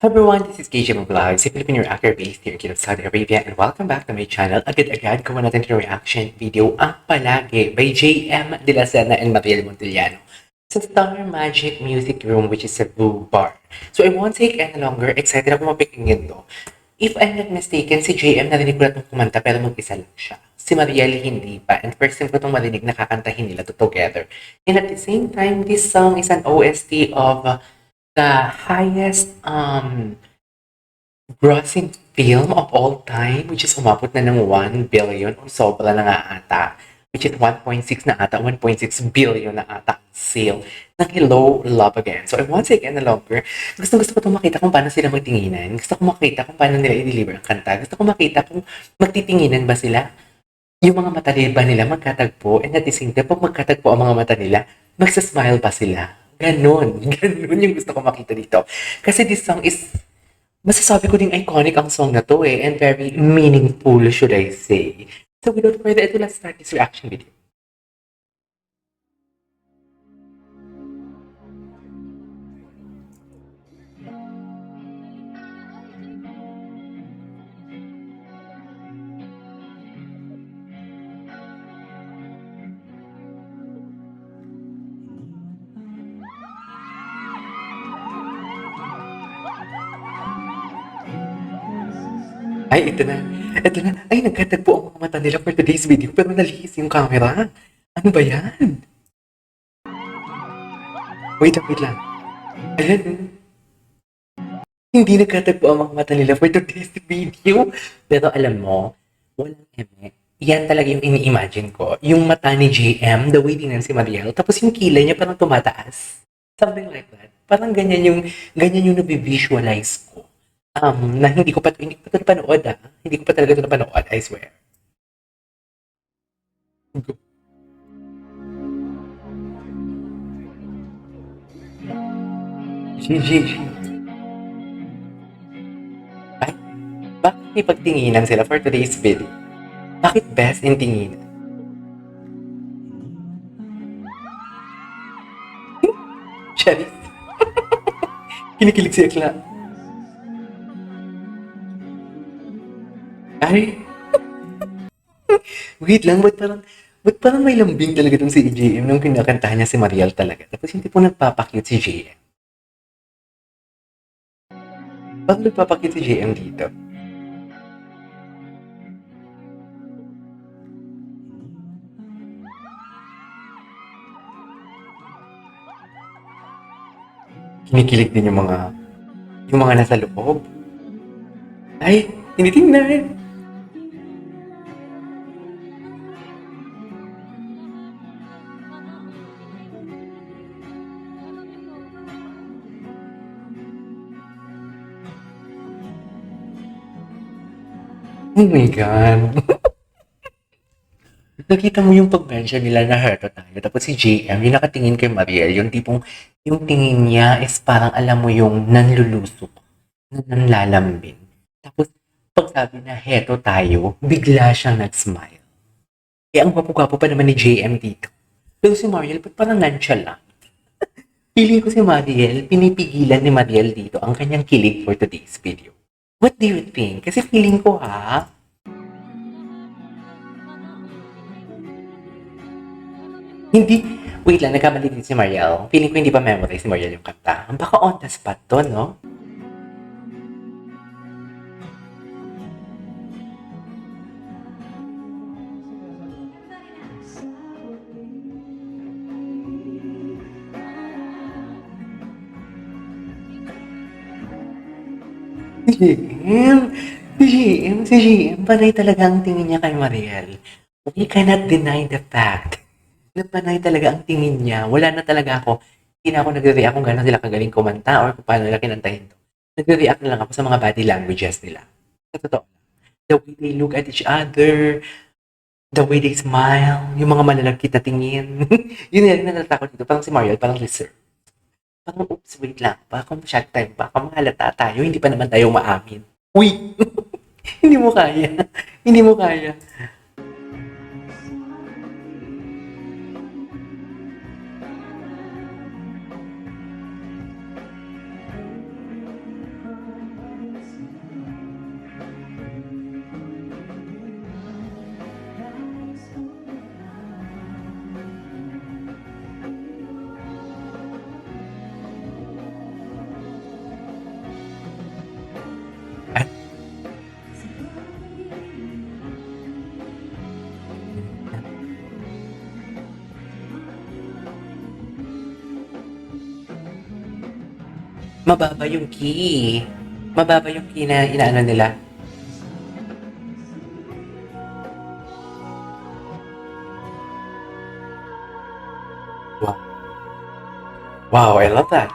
Hi everyone, this is KJ Vlog, si Filipino reactor based here in Saudi Arabia, and welcome back to my channel. Agad-agad gawa natin yung reaction video ang Palagi by JM De La Serna and Mariel Montellano sa Star Magic Music Room, which is Cebu Bar. So I won't take any longer, excited ako mapikinggan to. If I'm not mistaken, si JM narinig ko na itong kumanta pero mag-isa lang siya. Si Mariel hindi pa, and first time ko itong marinig na kakantahin nila to together. And at the same time, this song is an OST of the highest grossing film of all time, which is umabot na ng 1 billion o sobra na nga ata, which is 1.6 na ata, 1.6 billion na ata ang sale ng Hello, Love Again. So I won't say again no longer. Gusto ko itong makita kung paano sila magtinginan. Gusto ko makita kung paano nila i-deliver ang kanta. Gusto ko makita kung magtitinginan ba sila. Yung mga mata ba nila magkatagpo, and at the same time, pag magkatagpo ang mga mata nila, magsasmile pa sila. Ganon yung gusto ko makita dito. Kasi this song is, masasabi ko ding iconic ang song na to and very meaningful, should I say. So without further ado, let's start this reaction video. Ay, ito na. Ito na. Ay, nagkatagpo ang mga mata nila for today's video pero nalihis yung camera. Ano ba yan? Wait lang. Ayan. Hindi nagkatagpo ang mga mata nila for today's video. Pero alam mo, walang eme. Yan talaga yung ini-imagine ko. Yung mata ni JM, the way tingnan si Mariel, tapos yung kilay niya parang tumataas. Something like that. Parang ganyan yung nabi-visualize ko. Na hindi ko pa ito napanood Hindi ko pa talaga ito napanood, I swear. Go. G. Ay, bakit may pagtinginan sila for today's video? Bakit best in tinginan? Charis. Kinikilig si Akla. Ay, wait lang, ba't parang may lambing talaga itong si JM nung kinakantahan niya si Mariel talaga. Tapos hindi po nagpapakute si JM. Bakit nagpapakute si JM dito? Kinikilig din yung mga nasa loob. Ay, tinitingnan. Oh my God. Nakita mo yung pag-mention nila na heto tayo. Tapos si JM, yung nakatingin kay Mariel, yung tipong, yung tingin niya is parang alam mo yung nanlulusok, na nanlalambing. Tapos, pag sabi na heto tayo, bigla siyang nag-smile. Eh, ang gwapo-gwapo pa naman ni JM dito. Pero si Mariel, ba't parang nonchalant? Feeling ko si Mariel, pinipigilan ni Mariel dito ang kanyang kilig for today's video. What do you think? Kasi feeling ko hindi, wait lang, nagkamali din si Mariel. Feeling ko hindi pa memorize si Mariel yung kanta. Baka on the spot to, no? Si JM, si JM, panay talaga ang tingin niya kay Mariel. We cannot deny the fact na panay talaga ang tingin niya. Wala na talaga ako, hindi na ako nagre-react kung gano'n sila kagaling kumanta or kung paano nila kinantahin to. Nagre-react na lang ako sa mga body languages nila. Sa totoo. The way they look at each other, the way they smile, yung mga malalagkit na tingin. Yun yan, natatakot dito. Parang si Mariel, parang reserve. Parang, oops, wait lang. Baka masyad tayo. Baka mahalata tayo. Hindi pa naman tayo maamin. Uy! Hindi mo kaya. Hindi mo kaya. Mababa yung key. Mababa yung key na inaano nila. Wow. Wow, I love that.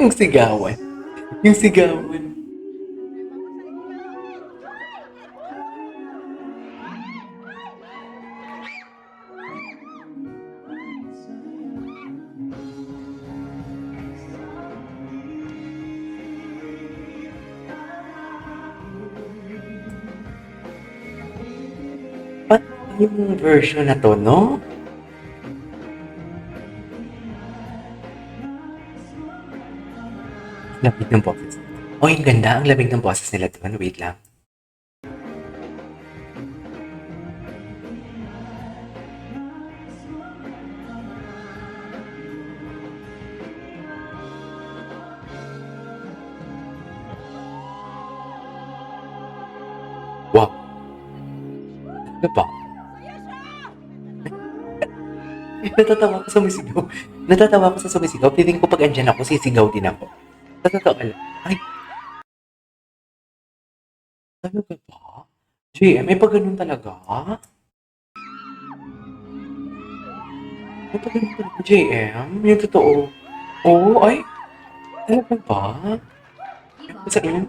Yung sigawan. Yung sigawan. Ba't yung version na to, no? Lamig ng boses. Oh, yung ganda. Ang lamig ng boses nila doon. Wait lang. Wow. Ano ba? Natatawa ko sa sumisigaw. Natatawa ko sa sumisigaw. Feeling ko pag andyan ako, sisigaw din ako. Sa totoo lang. Ay, talaga ba? JM, may pag ganun talaga? May pag ganun talaga, JM? Yung totoo. Oo, ay, talaga ba? Ako sa inyo,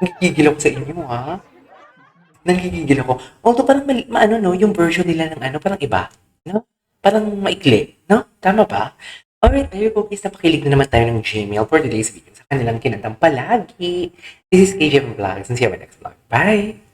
nagigigil ako sa inyo, ha? Nagigigil ako. Although parang ano, no, yung version nila ng ano, parang iba. No? Parang maikli. No? Tama ba? Alright, ayun po guys, napakilig na naman tayo ng Gmail for today's video sa kanilang kinatang palagi. This is KJ Vlogs and see you on my next vlog. Bye!